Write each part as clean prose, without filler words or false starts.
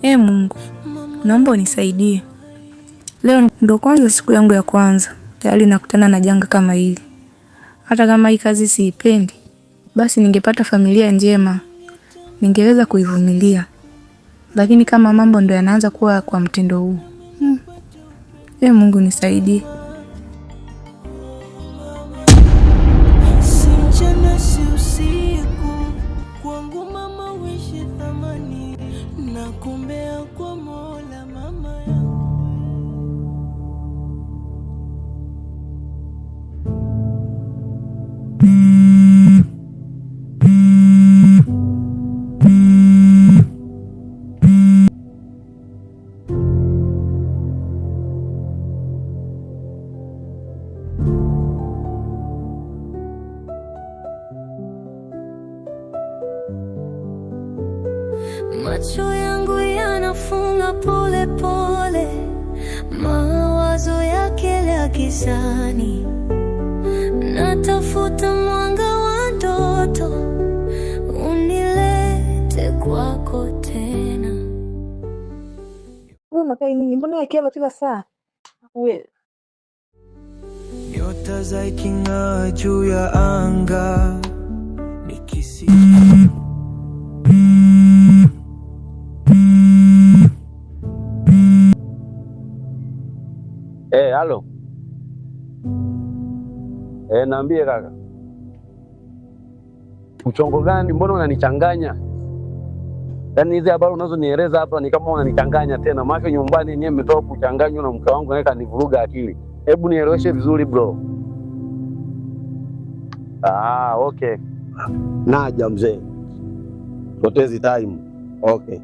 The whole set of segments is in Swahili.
Mungu, naomba unisaidie. Leo ndo kwanza siku yangu ya kwanza, tayari nakutana na janga kama hili. Hata kama hii kazi siipendi, basi ningepata familia njema, ningeweza kuivumilia. Lakini kama mambo ndo yanaanza kuwa kwa mtindo huu, Mungu nisaidie. Macho yangu yanafunga pole pole, mawazo yakelea gizani, natafuta mwanga wa ndoto, unilete kwako tena. Unakaa nini? Mbona yakiwa kila saa? Wewe. Nyota ziking'aa juu ya anga, nikisi halo. Naambie kaka. Mchongo gani? Mbona unanichanganya? Yaani hizi habari unazonieleza hapa ni kama unanichanganya tena. Maana nyumbani nyewe mmetoka kuchanganywa na mke wangu, naye kanivuruga akili. Hebu nieleweshe vizuri bro. Okay. Naja mzee. Potezi time. Okay.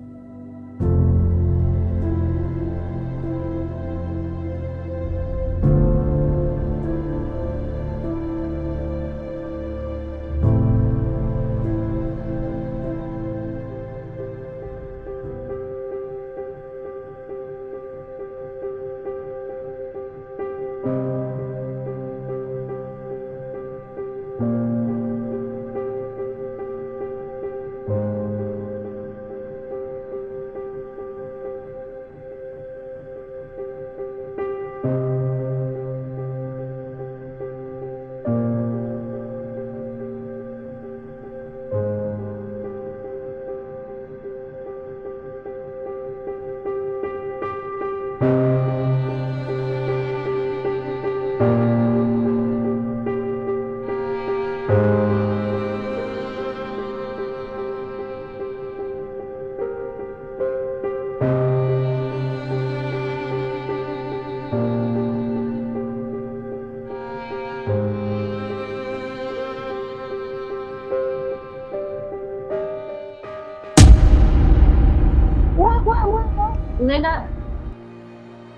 Unaenda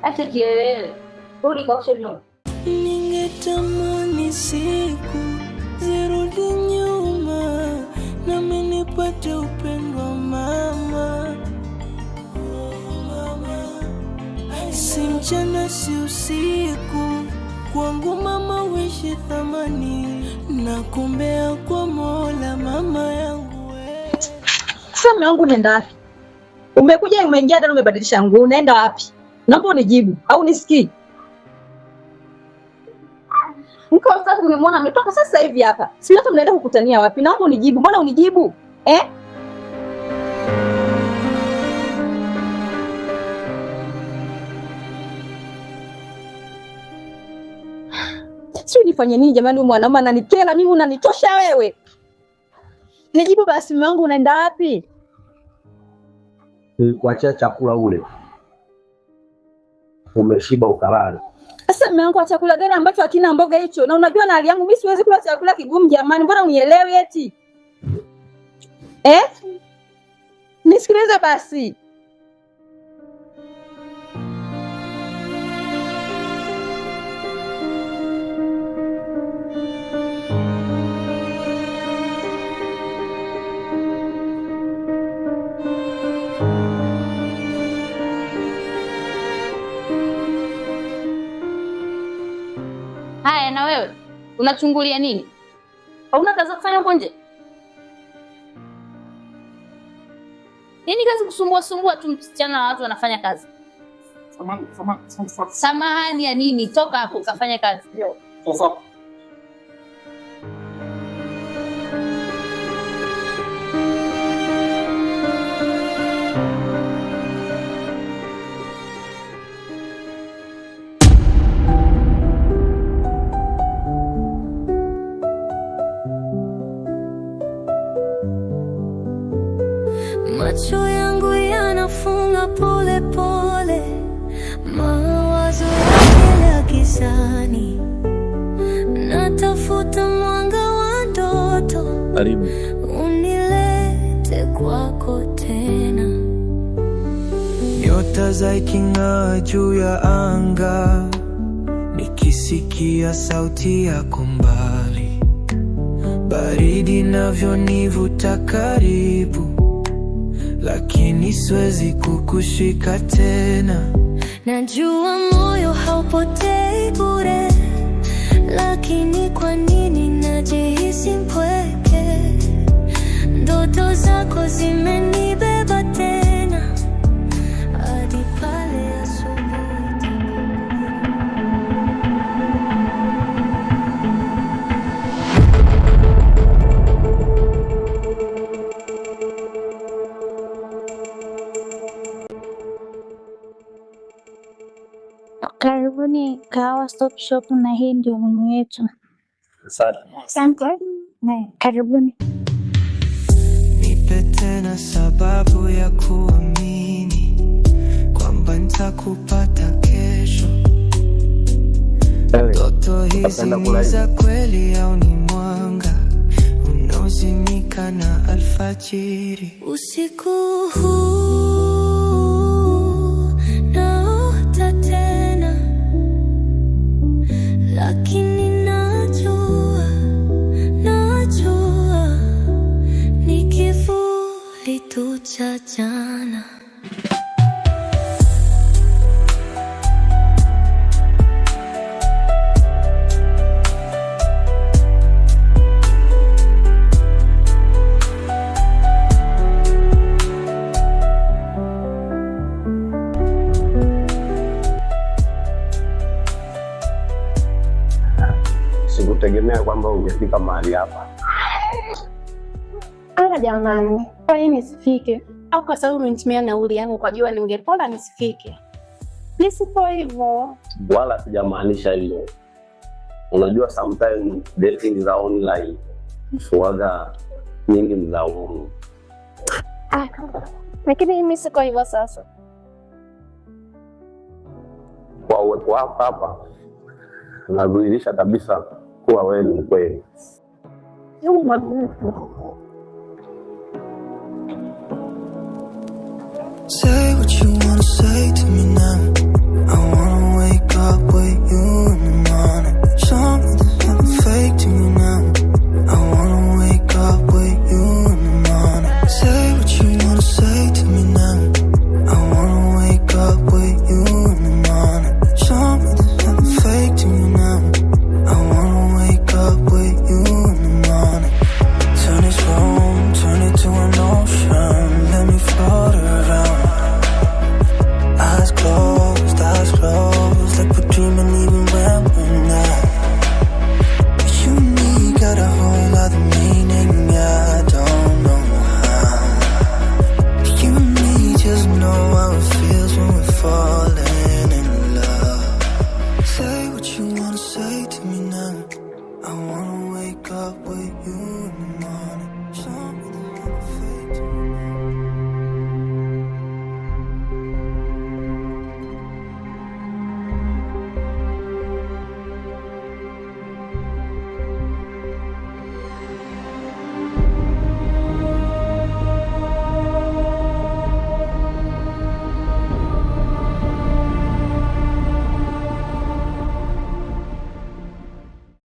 hata kielele rudi kwa ushauri. Ningetamani siku zirudi nyuma, nami nipate upendo wa mama. Si mchana si usiku, kwangu mama wishi thamani, nakuombea kwa Mola mama yangu. Sasa mume wangu nenda wapi? Umekuja umeingia ndani umebadilisha nguo, unaenda wapi? Naomba unijibu au nisikii. Mko sasa nimemwona ametoka sasa hivi hapa. Si hata mnaenda kukutania wapi? Naomba unijibu. Mbona unijibu? Si unifanye nini jamani, mwanaume ananikela mimi, unanitosha wewe. Nijibu basi mume wangu unaenda wapi? Kuachia chakula ule. Umeshiba ukalala. Sasa mume wangu, chakula gani ambacho hakina mboga hicho? Na unajua na hali yangu mimi siwezi kula chakula kigumu jamani. Mbona unielewi eti? Nisikilize basi. Haya, na wewe unachungulia nini? Hauna kazi kufanya huko nje? Yaani kazi kusumbua sumbua tu msichana na watu wanafanya kazi. Samahani ya nini? Toka hapo ukafanya kazi. Sasa. Macho yangu yanafunga pole pole, mawazo ya gizani, natafuta mwanga wa ndoto. Karibu unilete kwako tena. Nyota ziking'aa juu ya anga, nikisikia sauti yako mbali, baridi navyonivuta karibu, lakini siwezi kukushika tena. Najua moyo haupotei bure, lakini kwa nini najihisi mpweke? Ndoto zako zimenibeba tena, hadi pale asubuhi. Karibuni Kahawa Stop Shop, na hii ndio menu yetu. Asante. Karibuni. Nipe tena sababu ya kuamini kwamba nitakupata kesho. Ndoto hizi ni za kweli au ni mwanga unaozimika na alfajiri? Usiku huu naota tena, lakini najua ni kivuli tu cha jana. Sikutegemea kwamba ungefika mahali hapa. Anga jamani, kwa nini nisifike? Au kwa sababu umenitumia nauli yangu kwa jua ningepona nisifike? Nisipo hivyo. Wala sijamaanisha hivyo. Unajua sometimes dating za online huwaga nyingi mlaumu. Lakini mimi siko hivyo sasa. Kwa uwepo wako hapa unadhihirisha kabisa kuwa wewe ni mkweli. Say what you wanna say to me